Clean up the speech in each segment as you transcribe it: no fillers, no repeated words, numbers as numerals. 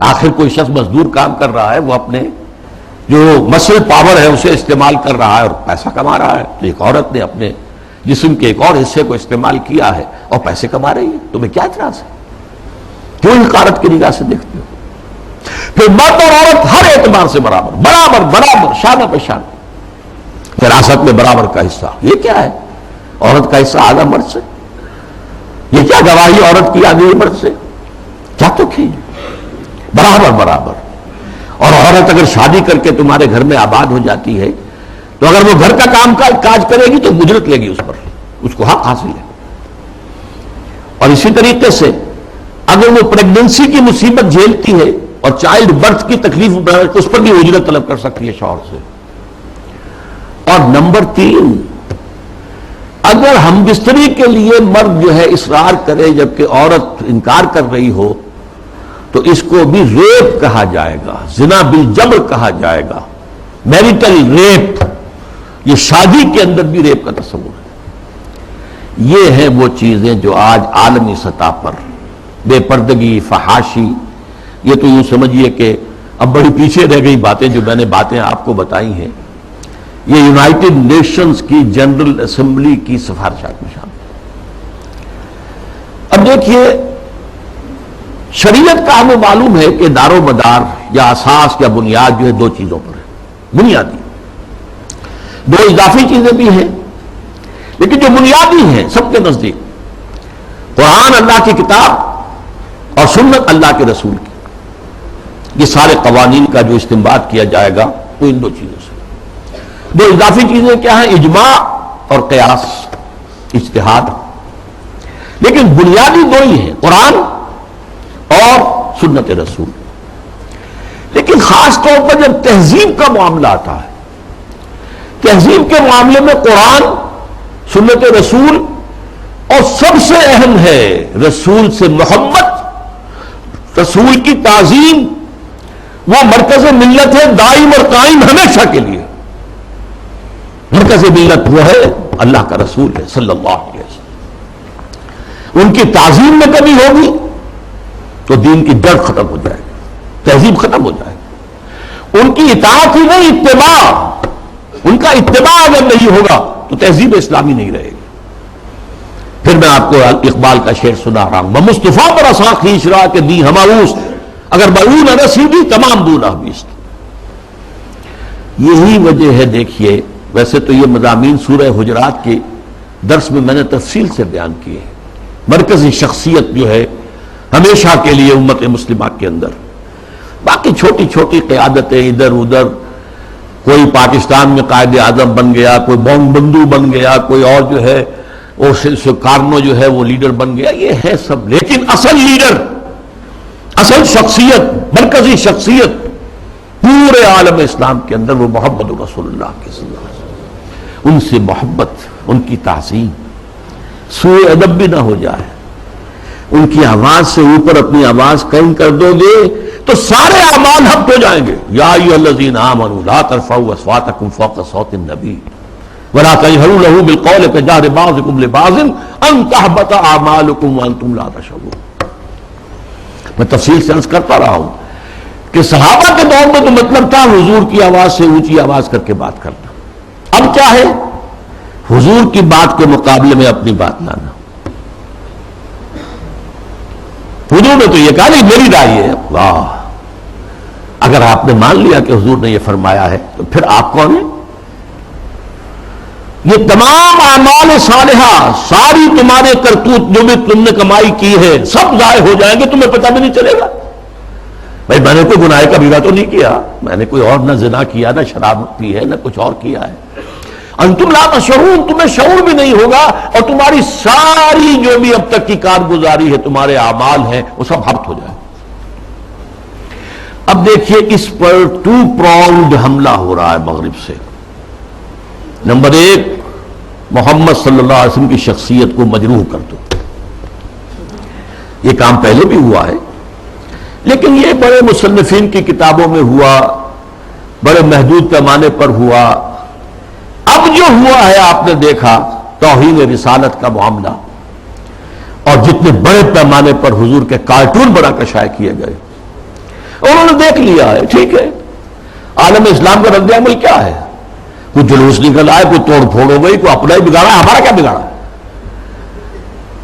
آخر کوئی شخص مزدور کام کر رہا ہے، وہ اپنے جو مسل پاور ہے اسے استعمال کر رہا ہے اور پیسہ کما رہا ہے، تو ایک عورت نے اپنے جسم کے ایک اور حصے کو استعمال کیا ہے اور پیسے کما رہی ہے، تمہیں کیا اعتراض ہے؟ کیوں حقارت کی نگاہ سے دیکھتے ہو؟ پھر مرد اور عورت ہر اعتبار سے برابر برابر برابر، شانہ بہ شانہ، وراثت میں برابر کا حصہ۔ یہ کیا ہے؟ عورت کا حصہ آدھا مرد سے؟ یہ کیا گواہی عورت کی آدھی مرد سے؟ کیا تو کھی برابر برابر۔ اور عورت اگر شادی کر کے تمہارے گھر میں آباد ہو جاتی ہے تو اگر وہ گھر کا کام کاج کرے گی تو اجرت لے گی اس پر، اس کو حق حاصل ہے۔ اور اسی طریقے سے اگر وہ پریگننسی کی مصیبت جھیلتی ہے اور چائلڈ برتھ کی تکلیف اس پر بھی اجرت طلب کر سکتی ہے شوہر سے۔ اور نمبر 3، اگر ہم بستری کے لیے مرد جو ہے اصرار کرے جبکہ عورت انکار کر رہی ہو تو اس کو بھی ریپ کہا جائے گا، زنا بالجبر کہا جائے گا، میریٹل ریپ۔ یہ شادی کے اندر بھی ریپ کا تصور ہے۔ یہ ہیں وہ چیزیں جو آج عالمی سطح پر بے پردگی، فحاشی، یہ تو یوں سمجھیے کہ اب بڑی پیچھے رہ گئی باتیں، جو میں نے باتیں آپ کو بتائی ہیں یہ یونائٹڈ نیشنز کی جنرل اسمبلی کی سفارشات میں شامل۔ اب دیکھیے، شریعت کا ہمیں معلوم ہے کہ دار و مدار یا اساس یا بنیاد جو ہے 2 چیزوں پر ہے، بنیادی۔ 2 اضافی چیزیں بھی ہیں لیکن جو بنیادی ہیں سب کے نزدیک، قرآن اللہ کی کتاب اور سنت اللہ کے رسول کی، یہ سارے قوانین کا جو استنباط کیا جائے گا وہ ان 2 چیزوں سے۔ 2 اضافی چیزیں کیا ہیں؟ اجماع اور قیاس، اجتہاد۔ لیکن بنیادی 2 ہی ہیں، قرآن اور سنت رسول۔ لیکن خاص طور پر جب تہذیب کا معاملہ آتا ہے، تہذیب کے معاملے میں قرآن، سنت رسول، اور سب سے اہم ہے رسول سے محبت، رسول کی تعظیم، وہ مرکز ملت ہے دائم اور قائم ہمیشہ کے لیے۔ مرکز ملت وہ ہے اللہ کا رسول ہے صلی اللہ علیہ وسلم۔ ان کی تعظیم میں کمی ہوگی تو دین کی جڑ ختم ہو جائے گی، تہذیب ختم ہو جائے گی۔ ان کی اطاعت ہی نہیں، اتباع، ان کا اتباع اگر نہیں ہوگا تو تہذیب اسلامی نہیں رہے گی۔ پھر میں آپ کو اقبال کا شعر سنا رہا ہوں، مصطفیٰ پر اساں خیش را کے دی ہماوس، اگر بعون رسیدی تمام دونا بیست۔ یہی وجہ ہے، دیکھیے، ویسے تو یہ مضامین سورہ حجرات کے درس میں نے تفصیل سے بیان کیے ہیں۔ مرکزی شخصیت جو ہے ہمیشہ کے لیے امت مسلمہ کے اندر، باقی چھوٹی چھوٹی قیادتیں ادھر ادھر، کوئی پاکستان میں قائد اعظم بن گیا، کوئی بونگ بندو بن گیا، کوئی اور جو ہے وہ کارنو جو ہے وہ لیڈر بن گیا، یہ ہے سب، لیکن اصل لیڈر، اصل شخصیت، مرکزی شخصیت پورے عالم اسلام کے اندر وہ محمد رسول اللہ کے صلی اللہ علیہ وسلم۔ ان سے محبت، ان کی تعظیم، سوء ادب بھی نہ ہو جائے، ان کی آواز سے اوپر اپنی آواز کم کر دو گے تو سارے اعمال حق ہو جائیں گے۔ یا ایھا الذین آمنوا لا ترفعوا اصواتکم فوق صوت النبی ولا تجهروا له بالقول كجهر بعضكم لبعض ان تحبط اعمالكم وانتم لا تشعرون۔ میں تفصیل سے عرض کرتا رہا ہوں کہ صحابہ کے دور میں تو مطلب تھا حضور کی آواز سے اونچی آواز کر کے بات کرنا، اب کیا ہے؟ حضور کی بات کے مقابلے میں اپنی بات لانا۔ حضور نے تو یہ کہا نہیں میری رائے ہے، واہ، اگر آپ نے مان لیا کہ حضور نے یہ فرمایا ہے تو پھر آپ کون ہیں؟ یہ تمام اعمال صالحہ، ساری تمہارے کرتوت جو بھی تم نے کمائی کی ہے سب ضائع ہو جائیں گے، تمہیں پتہ بھی نہیں چلے گا۔ بھائی میں نے کوئی گناہ کبیرہ تو نہیں کیا، میں نے کوئی اور نہ زنا کیا، نہ شراب پی ہے، نہ کچھ اور کیا ہے۔ انتم لا تشعرون، تمہیں شعور بھی نہیں ہوگا، اور تمہاری ساری جو بھی اب تک کی کارگزاری ہے، تمہارے اعمال ہیں، وہ سب ہبط ہو جائے۔ اب دیکھیے اس پر 2 pronged حملہ ہو رہا ہے مغرب سے۔ نمبر 1، محمد صلی اللہ علیہ وسلم کی شخصیت کو مجروح کر دو۔ یہ کام پہلے بھی ہوا ہے لیکن یہ بڑے مصنفین کی کتابوں میں ہوا، بڑے محدود پیمانے پر ہوا۔ اب جو ہوا ہے آپ نے دیکھا توہین رسالت کا معاملہ، اور جتنے بڑے پیمانے پر حضور کے کارٹون بڑا کشائے کیے گئے، انہوں نے دیکھ لیا ہے، ٹھیک ہے، عالم اسلام کا رد عمل کیا ہے؟ کوئی جلوس نکل آئے، کوئی توڑ پھوڑ ہو گئی، کوئی اپنا ہی بگاڑا، ہمارا کیا بگاڑا؟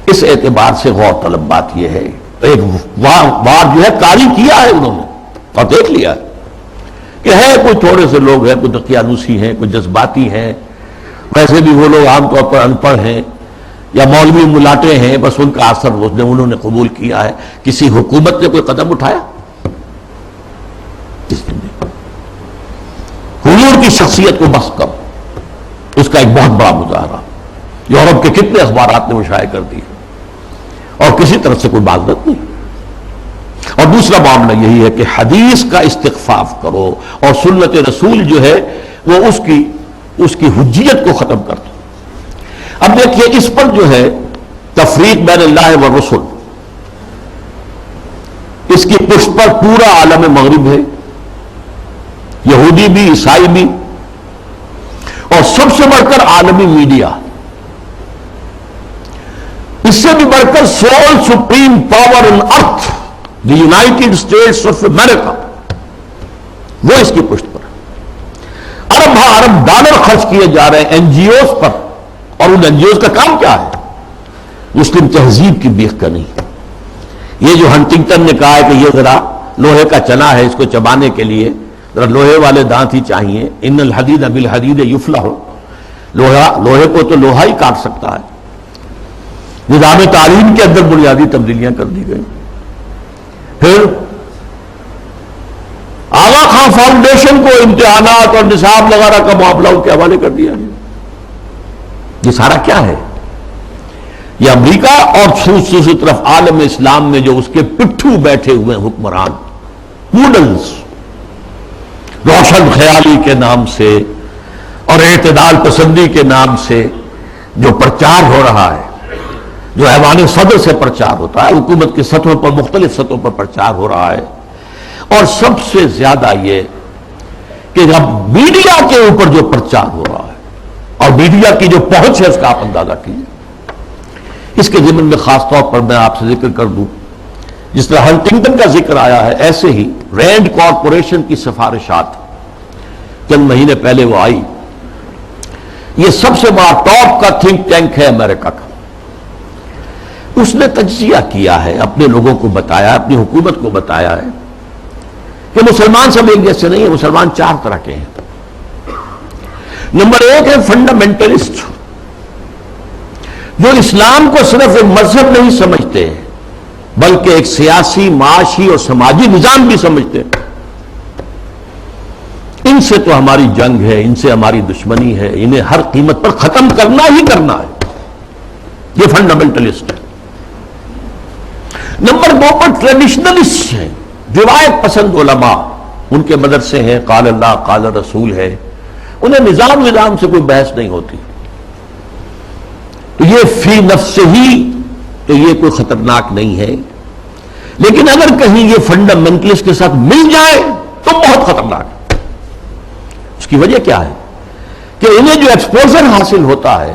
اس اعتبار سے غور طلب بات یہ ہے، ایک وار جو ہے کاری کیا ہے انہوں نے اور دیکھ لیا کہ ہے کوئی تھوڑے سے لوگ ہیں، کوئی دقیانوسی ہیں، کوئی جذباتی ہیں، ویسے بھی وہ لوگ عام طور پر ان پڑھ ہیں یا مولوی ملاٹے ہیں، بس ان کا اثر انہوں نے قبول کیا ہے۔ کسی حکومت نے کوئی قدم اٹھایا؟ حضور کی شخصیت کو بس کر اس کا ایک بہت بڑا مظاہرہ یورپ کے کتنے اخبارات نے وہ شائع کر دی اور کسی طرف سے کوئی معذرت نہیں۔ اور دوسرا معاملہ یہی ہے کہ حدیث کا استخفاف کرو اور سنت رسول جو ہے وہ اس کی حجیت کو ختم کر دو۔ اب دیکھیے اس پر جو ہے تفریق بین اللہ والرسل، اس کی پشت پر پورا عالم مغرب ہے، یہودی بھی، عیسائی بھی، اور سب سے بڑھ کر عالمی میڈیا، اس سے بھی بڑھ کر civil supreme power in earth the United States of America, وہ اس کی پشت پر ارب ارب ڈالر خرچ کیے جا رہے ہیں این جی اوز پر، اور ان این جی اوز کا کام کیا ہے؟ مسلم تہذیب کی بیخ کا نہیں۔ یہ جو ہنٹنگٹن نے کہا ہے کہ یہ ذرا لوہے کا چنا ہے، اس کو چبانے کے لیے ذرا لوہے والے دانت ہی چاہیے، ان الحدید بالحدید یفلح، لوہے کو تو لوہا ہی کاٹ سکتا ہے۔ نظام تعلیم کے اندر بنیادی تبدیلیاں کر دی گئی۔ پھر آغا خان فاؤنڈیشن کو امتحانات اور نصاب وغیرہ کا معاملہ ان کے حوالے کر دیا۔ یہ سارا کیا ہے؟ یہ امریکہ اور دوسری طرف عالم اسلام میں جو اس کے پٹھو بیٹھے ہوئے حکمران ماڈلز، روشن خیالی کے نام سے اور اعتدال پسندی کے نام سے جو پرچار ہو رہا ہے، جو ایوان صدر سے پرچار ہوتا ہے، حکومت کی سطحوں پر، مختلف سطحوں پر پرچار ہو رہا ہے، اور سب سے زیادہ یہ کہ اب میڈیا کے اوپر جو پرچار ہو رہا ہے اور میڈیا کی جو پہنچ ہے اس کا آپ اندازہ کیجیے۔ اس کے ضمن میں خاص طور پر میں آپ سے ذکر کر دوں، جس طرح ہنٹنگٹن کا ذکر آیا ہے، ایسے ہی رینڈ کارپوریشن کی سفارشات چند مہینے پہلے وہ آئی۔ یہ سب سے بڑا ٹاپ کا تھنک ٹینک ہے امریکہ کا۔ اس نے تجزیہ کیا ہے، اپنے لوگوں کو بتایا، اپنی حکومت کو بتایا ہے کہ مسلمان سب ایک جیسے نہیں ہیں، مسلمان چار طرح کے ہیں۔ نمبر ایک ہے فنڈامنٹلسٹ، جو اسلام کو صرف ایک مذہب نہیں سمجھتے بلکہ ایک سیاسی، معاشی اور سماجی نظام بھی سمجھتے ہیں۔ ان سے تو ہماری جنگ ہے، ان سے ہماری دشمنی ہے، انہیں ہر قیمت پر ختم کرنا ہی کرنا ہے۔ یہ فنڈامنٹلسٹ ہے۔ نمبر دو پر ٹریڈیشنلسٹ ہیں، روایت پسند علماء، ان کے مدرسے ہیں، قال اللہ قال رسول ہے، انہیں نظام سے کوئی بحث نہیں ہوتی۔ تو یہ فی نفس ہی تو یہ کوئی خطرناک نہیں ہے، لیکن اگر کہیں یہ فنڈامنٹلسٹ کے ساتھ مل جائے تو بہت خطرناک ہے۔ اس کی وجہ کیا ہے کہ انہیں جو ایکسپوژر حاصل ہوتا ہے،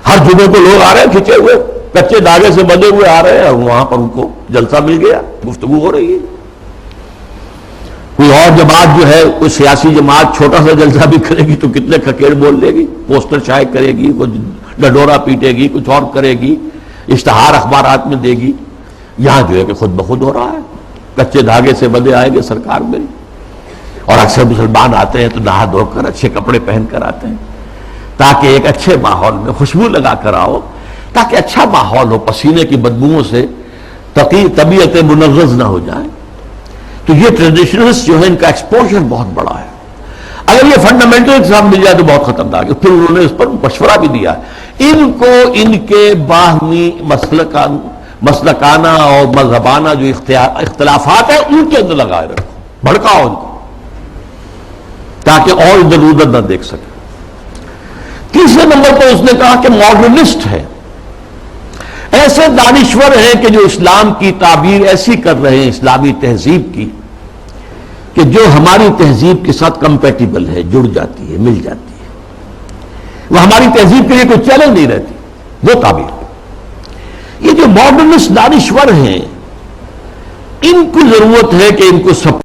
ہر جمعے کو لوگ آ رہے ہیں کھچے ہوئے، کچے دھاگے سے بندھے ہوئے آ رہے ہیں، اور وہاں پر ان کو جلسہ مل گیا، گفتگو ہو رہی ہے۔ کوئی اور جماعت جو ہے، کوئی سیاسی جماعت چھوٹا سا جلسہ بھی کرے گی تو کتنے کھکیڑ بول لے گی، پوسٹر شائع کرے گی، کوئی ڈڈورا پیٹے گی، کچھ اور کرے گی، اشتہار اخبارات میں دے گی۔ یہاں جو ہے کہ خود بخود ہو رہا ہے، کچے دھاگے سے بندھے آئیں گے سرکار میری، اور اکثر مسلمان آتے ہیں تو نہا دھو کر اچھے کپڑے پہن کر آتے ہیں تاکہ ایک اچھے ماحول میں خوشبو لگا کر آؤ، تاکہ اچھا ماحول ہو، پسینے کی بدبوؤں سے طبیعتیں منغص نہ ہو جائیں۔ تو یہ ٹریڈیشنلسٹ جو ہے ان کا ایکسپوژر بہت بڑا ہے۔ اگر یہ فنڈامنٹل ایگزام مل جائے تو بہت خطرناک ہے۔ پھر انہوں نے اس پر مشورہ بھی دیا ہے، ان کو ان کے باہمی مسلکانہ اور مذہبانہ جو اختلافات ہیں ان کے اندر لگائے رکھو، بھڑکاؤ ان کو تاکہ اور ادھر ادھر نہ دیکھ سکے۔ تیسرے نمبر پر اس نے کہا کہ ماڈرنسٹ ہے، ایسے دانشور ہیں کہ جو اسلام کی تعبیر ایسی کر رہے ہیں اسلامی تہذیب کی کہ جو ہماری تہذیب کے ساتھ کمپیٹیبل ہے، جڑ جاتی ہے، مل جاتی ہے، وہ ہماری تہذیب کے لیے کوئی چیلنج نہیں رہتی، وہ تعبیر۔ یہ جو ماڈرنسٹ دانشور ہیں ان کو ضرورت ہے کہ ان کو سب